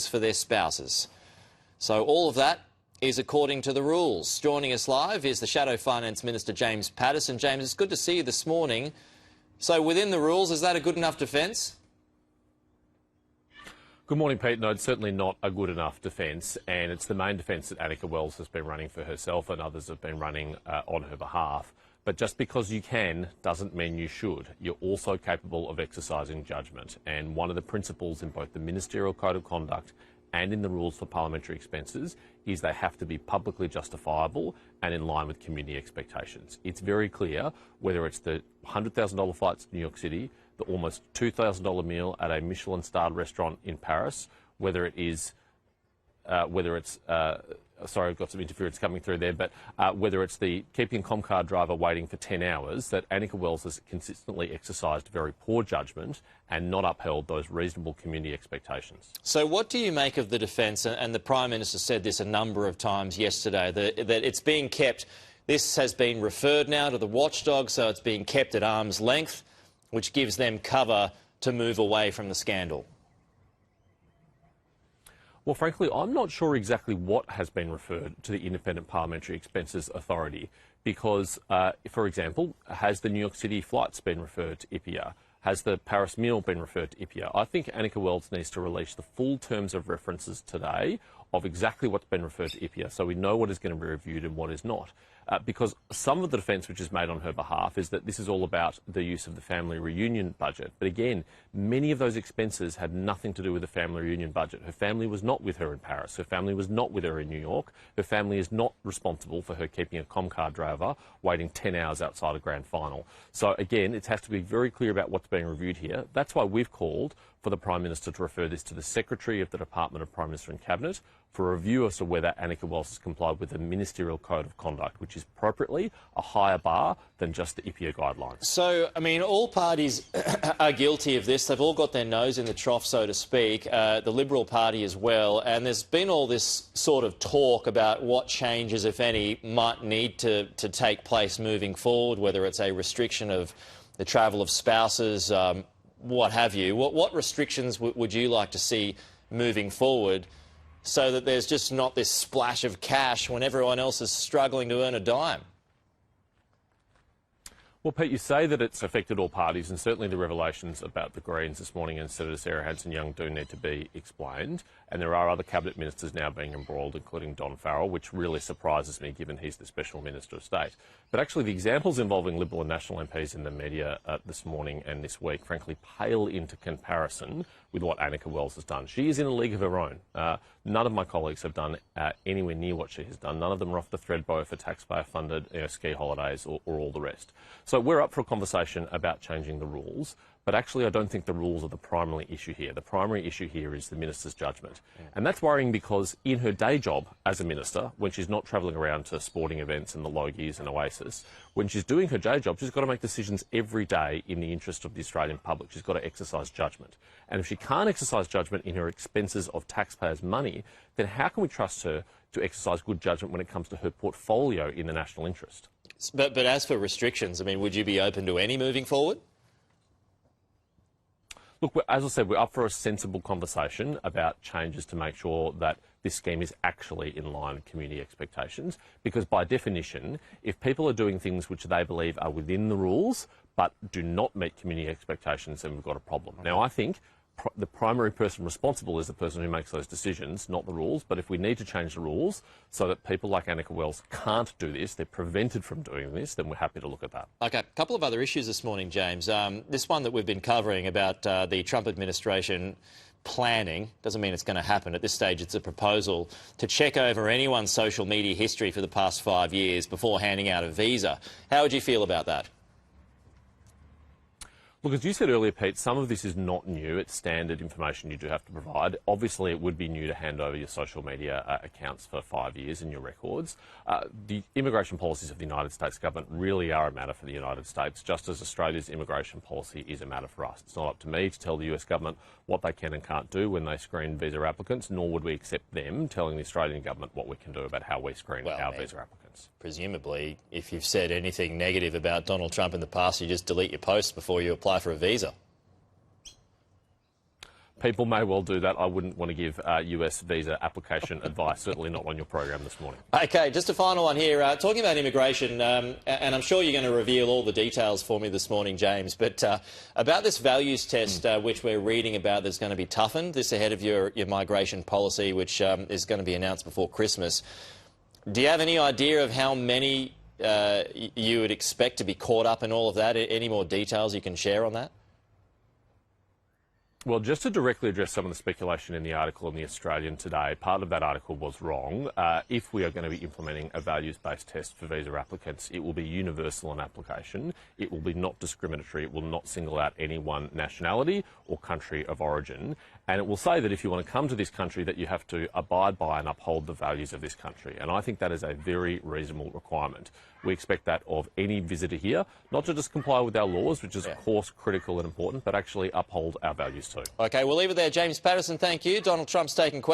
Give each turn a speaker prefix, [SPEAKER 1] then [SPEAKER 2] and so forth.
[SPEAKER 1] for their spouses. So all of that is according to the rules. Joining us live is the Shadow Finance Minister, James Patterson. James, it's good to see you this morning. So within the rules, is that a good enough defence?
[SPEAKER 2] Good morning, Pete. No, it's certainly not a good enough defence, and it's the main defence that Anika Wells has been running for herself and others have been running on her behalf. But just because you can doesn't mean you should. You're also capable of exercising judgment, and one of the principles in both the Ministerial Code of Conduct and in the rules for parliamentary expenses is they have to be publicly justifiable and in line with community expectations. It's very clear, whether it's the $100,000 flights to New York City, the almost $2,000 meal at a Michelin-starred restaurant in Paris, whether it's sorry, I've got some interference coming through there, but whether it's the keeping a Comcar driver waiting for 10 hours, that Anika Wells has consistently exercised very poor judgment and not upheld those reasonable community expectations.
[SPEAKER 1] So what do you make of the defence, and the Prime Minister said this a number of times yesterday, that it's being kept, this has been referred now to the watchdog, so it's being kept at arm's length, which gives them cover to move away from the scandal?
[SPEAKER 2] Well, frankly, I'm not sure exactly what has been referred to the Independent Parliamentary Expenses Authority because, for example, has the New York City flights been referred to IPIA? Has the Paris meal been referred to IPIA? I think Anika Wells needs to release the full terms of references today of exactly what's been referred to IPIA so we know what is going to be reviewed and what is not. Because some of the defence which is made on her behalf is that this is all about the use of the family reunion budget. But again, many of those expenses had nothing to do with the family reunion budget. Her family was not with her in Paris. Her family was not with her in New York. Her family is not responsible for her keeping a Comcar driver waiting 10 hours outside a grand final. So again, it has to be very clear about what's being reviewed here. That's why we've called for the Prime Minister to refer this to the Secretary of the Department of Prime Minister and Cabinet for a review as to whether Anika Wells has complied with the Ministerial Code of Conduct, which is appropriately a higher bar than just the IPIA guidelines.
[SPEAKER 1] So, I mean, all parties are guilty of this. They've all got their nose in the trough, so to speak, the Liberal Party as well, and there's been all this sort of talk about what changes, if any, might need to take place moving forward, whether it's a restriction of the travel of spouses, what have you. What restrictions would you like to see moving forward so that there's just not this splash of cash when everyone else is struggling to earn a dime?
[SPEAKER 2] Well, Pete, you say that it's affected all parties, and certainly the revelations about the Greens this morning and Senator Sarah Hanson-Young do need to be explained. And there are other cabinet ministers now being embroiled, including Don Farrell, which really surprises me given he's the Special Minister of State. But actually the examples involving Liberal and National MPs in the media this morning and this week, frankly, pale into comparison with what Anika Wells has done. She is in a league of her own. None of my colleagues have done anywhere near what she has done. None of them are off the threadbow for taxpayer-funded ski holidays or all the rest. So we're up for a conversation about changing the rules, but actually I don't think the rules are the primary issue here. The primary issue here is the minister's judgment. And that's worrying because in her day job as a minister, when she's not travelling around to sporting events in the Logies and Oasis, when she's doing her day job, she's got to make decisions every day in the interest of the Australian public. She's got to exercise judgment. And if she can't exercise judgment in her expenses of taxpayers' money, then how can we trust her to exercise good judgment when it comes to her portfolio in the national interest?
[SPEAKER 1] But as for restrictions, I mean, would you be open to any moving forward?
[SPEAKER 2] Look, as I said, we're up for a sensible conversation about changes to make sure that this scheme is actually in line with community expectations, because by definition, if people are doing things which they believe are within the rules but do not meet community expectations, then we've got a problem. Now, I think the primary person responsible is the person who makes those decisions, not the rules. But if we need to change the rules so that people like Anika Wells can't do this, they're prevented from doing this, then we're happy to look at that.
[SPEAKER 1] OK, a couple of other issues this morning, James. This one that we've been covering about the Trump administration planning, doesn't mean it's going to happen. At this stage, it's a proposal to check over anyone's social media history for the past 5 years before handing out a visa. How would you feel about that?
[SPEAKER 2] Look, as you said earlier, Pete, some of this is not new. It's standard information you do have to provide. Obviously, it would be new to hand over your social media accounts for 5 years and your records. The immigration policies of the United States government really are a matter for the United States, just as Australia's immigration policy is a matter for us. It's not up to me to tell the US government what they can and can't do when they screen visa applicants, nor would we accept them telling the Australian government what we can do about how we screen our visa applicants.
[SPEAKER 1] Presumably, if you've said anything negative about Donald Trump in the past, you just delete your posts before you apply for a visa.
[SPEAKER 2] People may well do that. I wouldn't want to give US visa application advice, certainly not on your program this morning.
[SPEAKER 1] OK, just a final one here. Talking about immigration, and I'm sure you're going to reveal all the details for me this morning, James, but about this values test which we're reading about that's going to be toughened, this ahead of your migration policy, which is going to be announced before Christmas. Do you have any idea of how many you would expect to be caught up in all of that? Any more details you can share on that?
[SPEAKER 2] Well, just to directly address some of the speculation in the article in The Australian today, part of that article was wrong. If we are going to be implementing a values-based test for visa applicants, it will be universal in application. It will be not discriminatory. It will not single out any one nationality or country of origin. And it will say that if you want to come to this country, that you have to abide by and uphold the values of this country. And I think that is a very reasonable requirement. We expect that of any visitor here, not to just comply with our laws, which is, of course, critical and important, but actually uphold our values too.
[SPEAKER 1] OK, we'll leave it there. James Patterson, thank you. Donald Trump's taking questions.